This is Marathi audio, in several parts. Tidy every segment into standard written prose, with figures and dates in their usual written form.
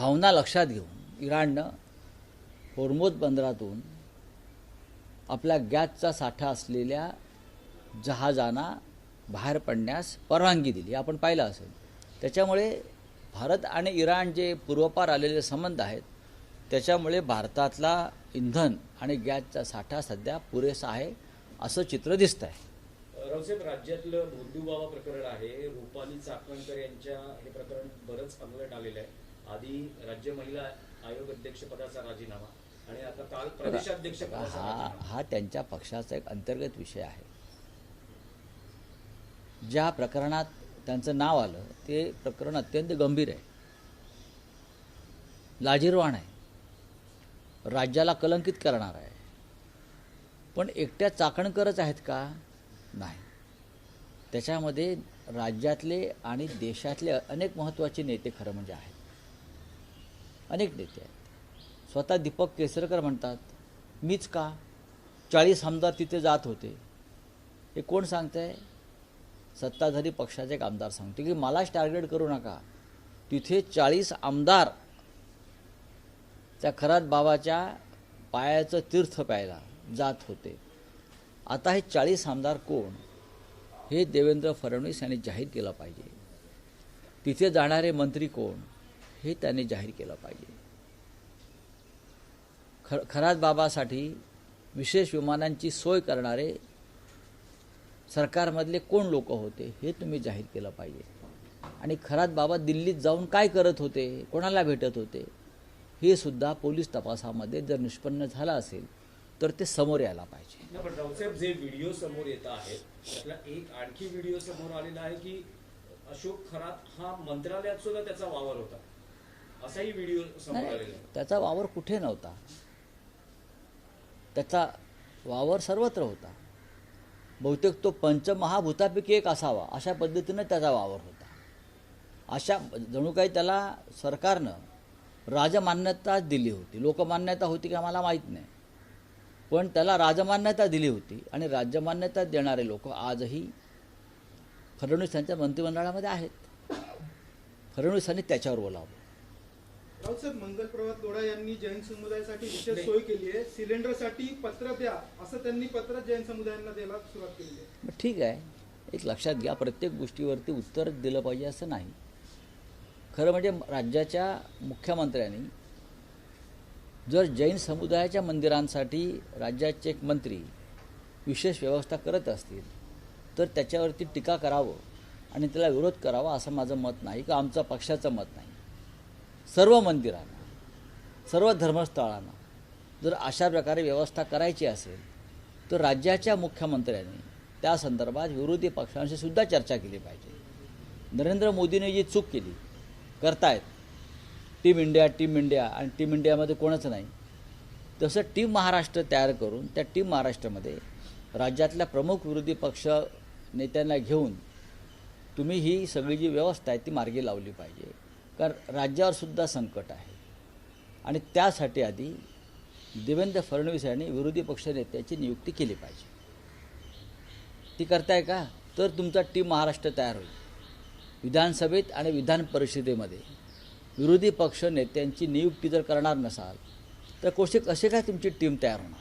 भावना लक्षात घेऊन इराणनं होर्मुझ बंदरातून आपला गॅसचा साठा असलेल्या जहाजांना बाहेर पडण्यास परवानगी दिली, आपण पाहिलं असेल. त्याच्यामुळे भारत आणि इराण जे पूर्वपार आलेले संबंध आहेत त्याच्यामुळे भारतातला इंधन आणि गॅसचा साठा सध्या पुरेसा आहे असं चित्र दिसतं आहे. रावसाहेब, राज्यातलं भोंदूबाबा प्रकरण आहे, रुपाली चाकणकर यांच्या हे प्रकरण बरंच अलगट आलेलं आहे. आधी राज्य महिला आयोग अध्यक्षपदाचा राजीनामा आणि आता काल प्रदेशाध्यक्ष पदाचा हा त्यांच्या पक्षाचा एक अंतर्गत विषय आहे. ज्या प्रकरणात त्यांचं नाव आलं ते प्रकरण अत्यंत गंभीर आहे, लाजिरवाण आहे, राज्याला कलंकित करणार आहे. पण एकट्या चाकणकरच आहेत का? नाही. त्याच्यामध्ये राज्यातले आणि देशातले अनेक महत्त्वाचे नेते खरं म्हणजे आहेत, अनेक नेते आहेत. स्वतः दीपक केसरकर म्हणतात मीच का 40 आमदार तिथे जात होते. हे कोण सांगतंय? सत्ताधारी पक्षाचे एक आमदार सांगतो की मलाच टार्गेट करू नका, तिथे 40 आमदार त्या खरात बाबाच्या पायाचं तीर्थ प्यायला जात होते. आता हे 40 आमदार कोण हे देवेंद्र फडणवीस यांनी जाहीर केलं पाहिजे. तिथे जाणारे मंत्री कोण हे त्यांनी जाहीर केलं पाहिजे. खरात बाबासाठी विशेष विमानांची सोय करणारे सरकारमधले कोण लोक होते हे तुम्ही जाहीर केलं पाहिजे. आणि खरात बाबा दिल्लीत जाऊन काय करत होते, कोणाला भेटत होते हे सुद्धा पोलीस तपासामध्ये जर निष्पन्न झालं असेल तर ते समोर यायला पाहिजे. पण रावसाहेब, जे व्हिडिओ समोर येत आहेत त्यातला एक आणखी व्हिडिओ समोर आलेला आहे की अशोक खरात हा मंत्रालयात सुद्धा त्याचा वावर होता, असाही व्हिडिओ समोर आलेला आहे. त्याचा वावर कुठे नव्हता, त्याचा वावर सर्वत्र होता. बहुतेक तो पंचमहाभूतापैकी एक असावा अशा पद्धतीनं त्याचा वावर होता. अशा जणू काही त्याला सरकारनं राजमान्यता दिली होती. लोकमान्यता होती की आम्हाला माहीत नाही, पण त्याला राजमान्यता दिली होती. आणि राज्यमान्यता देणारे लोक आजही फडणवीस यांच्या मंत्रिमंडळामध्ये आहेत. फडणवीसांनी त्याच्यावर बोलावं. रावसाहेब, मंगल प्रभात लोढा यांनी जैन समुदायासाठी विशेष सोय केली आहे. सिलेंडरसाठी पत्र द्या असं त्यांनी पत्र जैन समुदायांना द्यायला सुरुवात केली आहे. ठीक आहे, एक लक्षात घ्या, प्रत्येक गोष्टीवरती उत्तर दिलं पाहिजे असं नाही. खरं म्हणजे राज्याच्या मुख्यमंत्र्यांनी जर जैन समुदायाच्या मंदिरांसाठी राज्याचे एक मंत्री विशेष व्यवस्था करत असतील तर त्याच्यावरती टीका करावं आणि त्याला विरोध करावा असं माझं मत नाही, किंवा आमचं पक्षाचं मत नाही. सर्व मंदिरांना, सर्व धर्मस्थळांना जर अशा प्रकारे व्यवस्था करायची असेल तर राज्याच्या मुख्यमंत्र्यांनी त्या संदर्भात विरोधी पक्षांशी सुद्धा चर्चा केली पाहिजे. नरेंद्र मोदींनी जी चूक केली करतायत, टीम इंडिया आणि टीम इंडियामध्ये कोणच नाही, तसं टीम महाराष्ट्र तयार करून त्या टीम महाराष्ट्रामध्ये राज्यातल्या प्रमुख विरोधी पक्ष नेत्यांना घेऊन तुम्ही ही सगळी जी व्यवस्था आहे ती मार्गी लावली पाहिजे. कारण राज्यावर सुद्धा संकट आहे आणि त्यासाठी आधी देवेंद्र फडणवीस यांनी विरोधी पक्ष नेत्याची नियुक्ती केली पाहिजे. ती करताय का? तर तुमचा टीम महाराष्ट्र तयार होईल. विधानसभेत आणि विधान परिषदेमध्ये विरोधी पक्ष नेत्यांची नियुक्ती जर करणार नसाल तर कसे काय तुमची टीम तयार होणार?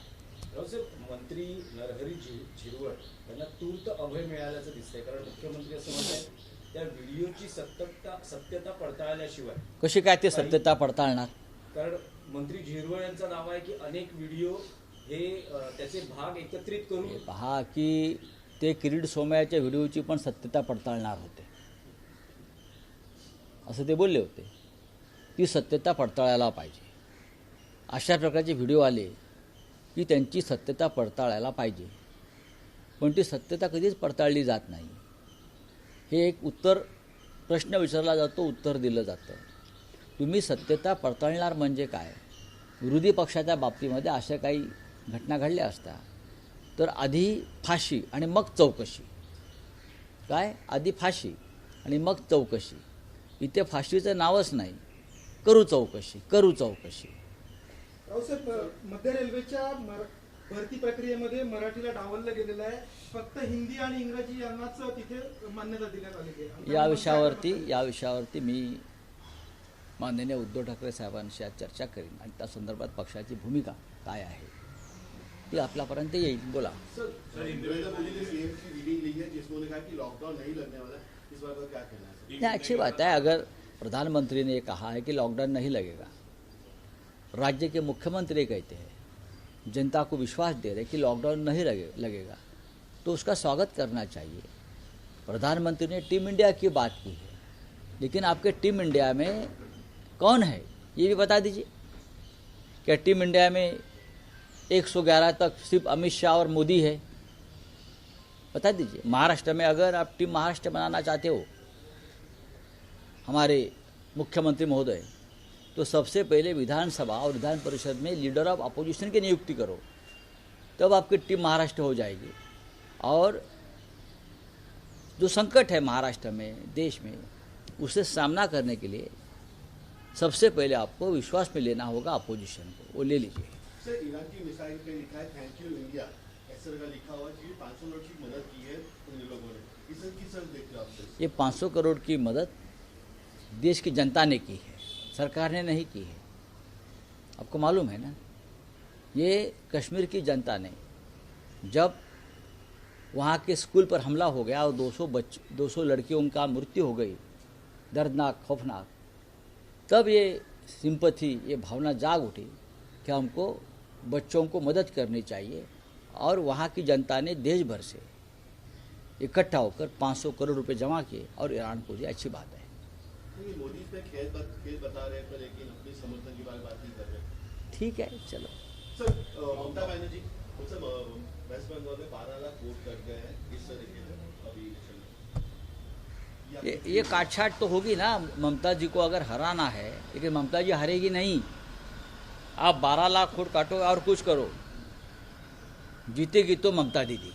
मंत्री नरहरी झिरवळ यांना तूर्त अभय मिळाल्याचं दिसतंय, कारण मुख्यमंत्री असं म्हणतात त्या व्हिडिओची सत्यता पडताळल्याशिवाय. कशी काय ते सत्यता पडताळणार? कारण मंत्री झिरवळ यांचं नाव आहे की अनेक व्हिडिओ हे त्याचे भाग एकत्रित करून पहा की ते किरीट सोमय्याच्या व्हिडिओची पण सत्यता पडताळणार होते असं ते बोलले होते. ती सत्यता पडताळायला पाहिजे. अशा प्रकारचे व्हिडिओ आले की त्यांची सत्यता पडताळायला पाहिजे, पण ती सत्यता कधीच पडताळली जात नाही. हे एक प्रश्न विचारला जातो, उत्तर दिलं जातं. तुम्ही सत्यता पडताळणार म्हणजे काय? विरोधी पक्षाच्या बाबतीमध्ये अशा काही घटना घडल्या असता तर आधी फाशी आणि मग चौकशी. काय? आधी फाशी आणि मग चौकशी. इथे फाशीचं नावच नाही, करू चौकशी. रावसाहेब, मध्य रेल्वेच्या भरती प्रक्रियेमध्ये मराठीला डावललं गेलेलं आहे. फक्त हिंदी आणि इंग्रजी यांनाच तिथे मान्यता देण्यात आलेली आहे. या विषयावरती मी माननीय उद्धव ठाकरे साहेबांशी आज चर्चा करीन आणि त्या संदर्भात पक्षाची भूमिका काय आहे ती आपल्यापर्यंत येईल. बोला. नरेंद्र मोदी ने सीएम की रीडिंग ली है जिसमें उन्होंने कहा कि लॉकडाउन नहीं लगने वाला. इस बात पर क्या कहना है? नहीं, अच्छी बात है. अगर प्रधानमंत्री ने कहा है कि लॉकडाउन नहीं लगेगा, राज्य के मुख्यमंत्री कहते हैं, जनता को विश्वास दे रहे कि लॉकडाउन नहीं लगेगा, तो उसका स्वागत करना चाहिए. प्रधानमंत्री ने टीम इंडिया की बात की है, लेकिन आपके टीम इंडिया में कौन है ये भी बता दीजिए. क्या टीम इंडिया में 111 तक सिर्फ अमित शाह और मोदी है? बता दीजिए. महाराष्ट्र में अगर आप टीम महाराष्ट्र बनाना चाहते हो हमारे मुख्यमंत्री महोदय, तो सबसे पहले विधानसभा और विधान परिषद में लीडर ऑफ अपोजिशन की नियुक्ति करो, तब आपकी टीम महाराष्ट्र हो जाएगी. और जो संकट है महाराष्ट्र में, देश में, उससे सामना करने के लिए सबसे पहले आपको विश्वास में लेना होगा अपोजिशन को. वो ले लीजिए. सर, ईरान की मिसाइल पे लिखा है थैंक यू इंडिया, ऐसा का लिखा हुआ है. 500 करोड़ की मदद की है उन लोगों ने. इसे किस तरह देखते हो आप? ये 500 करोड़ की मदद देश की जनता ने की है, सरकार ने नहीं की है. आपको मालूम है ना, ये कश्मीर की जनता ने जब वहाँ के स्कूल पर हमला हो गया और 200 लड़कियों का मृत्यु हो गई, दर्दनाक, खौफनाक, तब ये सिंपैथी, ये भावना जाग उठी कि हमको बच्चों को मदद करनी चाहिए. और वहाँ की जनता ने देश भर से इकट्ठा होकर 500 करोड़ रुपए जमा किए और ईरान को दिए. अच्छी बात है. मोदी इस पे खेल बता रहे हैं, लेकिन अपनी समर्थन की बात नहीं कर रहे. ठीक है, चलो. सर, ममता बनर्जी वेस्ट बंगाल में 12 लाख वोट कर गए हैं. इस तरीके से अभी ये काटछाट तो होगी ना. ममता जी को अगर हराना है, लेकिन ममता जी हारेगी नहीं. आप 12 लाख वोट काटो और कुछ करो, जीतेगी तो ममता दीदी.